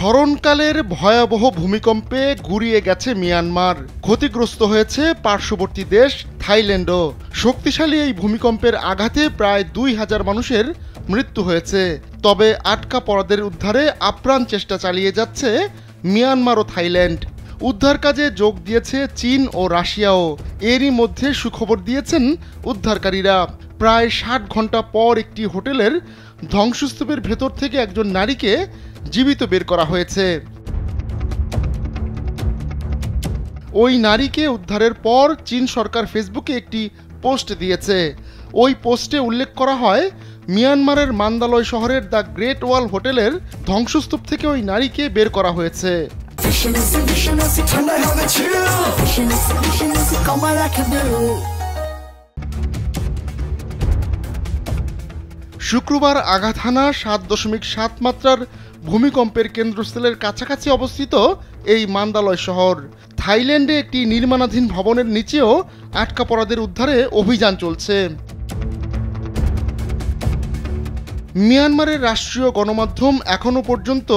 স্মরণকালের ভয়াবহ ভূমিকম্পে গুঁড়িয়ে গেছে মিয়ানমার। ক্ষতিগ্রস্ত হয়েছে পার্শ্ববর্তী দেশ থাইল্যান্ডও। শক্তিশালী এই ভূমিকম্পের আঘাতে প্রায় ২,০০০ মানুষের মৃত্যু হয়েছে। তবে আটকা পড়াদের উদ্ধারে আপ্রাণ চেষ্টা চালিয়ে যাচ্ছে মিয়ানমার ও থাইল্যান্ড। উদ্ধার কাজে যোগ দিয়েছে চীন ও রাশিয়াও। এরই মধ্যে সুখবর দিয়েছেন উদ্ধারকারীরা। প্রায় ৬০ ঘন্টা পর একটি হোটেলের ধ্বংসস্তূপের ভেতর থেকে একজন নারীকে জীবিত বের করা হয়েছে। ওই নারীকে উদ্ধারের পর চীন সরকার ফেসবুকে একটি পোস্ট দিয়েছে। ওই পোস্টে উল্লেখ করা হয়, মিয়ানমারের মান্দালয় শহরের দ্য গ্রেট ওয়াল হোটেলের ধ্বংসস্তূপ থেকে ওই নারীকে বের করা হয়েছে। শুক্রবার আঘাত হানা ৭.৭ মাত্রার ভূমিকম্পের কেন্দ্রস্থলের কাছাকাছি অবস্থিত এই মান্দালয় শহর। থাইল্যান্ডে একটি নির্মাণাধীন ভবনের নিচেও আটকা পড়াদের উদ্ধারে অভিযান চলছে। মিয়ানমারের রাষ্ট্রীয় গণমাধ্যম এখনও পর্যন্ত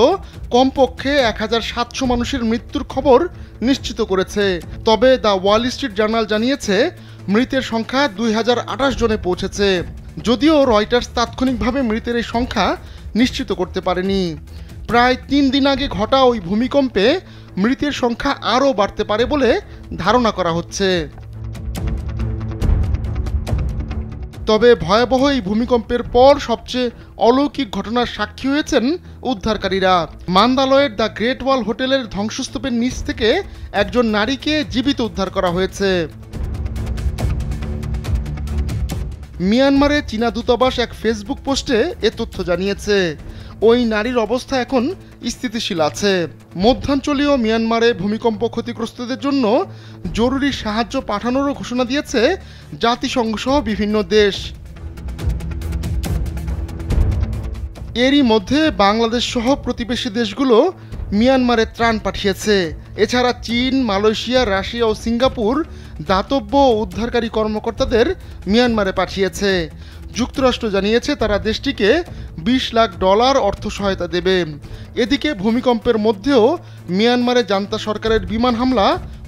কমপক্ষে ১,৭০০ মানুষের মৃত্যুর খবর নিশ্চিত করেছে। তবে দ্য ওয়াল স্ট্রিট জার্নাল জানিয়েছে মৃতের সংখ্যা ২,০২৮ জনে পৌঁছেছে। যদিও রয়টার্স তাৎক্ষণিকভাবে মৃতের এই সংখ্যা নিশ্চিত করতে পারেনি। প্রায় ৩ দিন আগে ঘটা ওই ভূমিকম্পে মৃতের সংখ্যা আরও বাড়তে পারে বলে ধারণা করা হচ্ছে। তবে ভয়াবহ এই ভূমিকম্পের পর সবচেয়ে অলৌকিক ঘটনার সাক্ষী হয়েছেন উদ্ধারকারীরা। মান্দালয়ের দ্য গ্রেট ওয়াল হোটেলের ধ্বংসস্তূপের নিচ থেকে একজন নারীকে জীবিত উদ্ধার করা হয়েছে। মিয়ানমারে চীনা দূতাবাস এক ফেসবুক পোস্টে এ তথ্য জানিয়েছে। ওই নারীর অবস্থা এখন স্থিতিশীল আছে। মধ্যাঞ্চলীয় মিয়ানমারে ভূমিকম্প ক্ষতিগ্রস্তদের জন্য জরুরি সাহায্য পাঠানোরও ঘোষণা দিয়েছে জাতিসংঘ সহ বিভিন্ন দেশ। এরই মধ্যে বাংলাদেশ সহ প্রতিবেশী দেশগুলো মিয়ানমারে ত্রাণ পাঠিয়েছে। এছাড়া চীন, মালয়েশিয়া, রাশিয়া ও সিঙ্গাপুর দাতব্য ও উদ্ধারকারী কর্মকর্তাদের মিয়ানমারে পাঠিয়েছে। যুক্তরাষ্ট্র জানিয়েছে তারা দেশটিকে $২০ লাখ অর্থ সহায়তা দেবে। এদিকে ভূমিকম্পের মধ্যেও মিয়ানমারে জান্তা সরকারের বিমান হামলা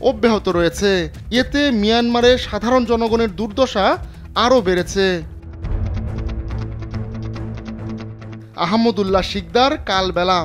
অব্যাহত রয়েছে। এতে মিয়ানমারের সাধারণ জনগণের দুর্দশা আরও বেড়েছে। আহমদুল্লাহ শিকদার, কালবেলা।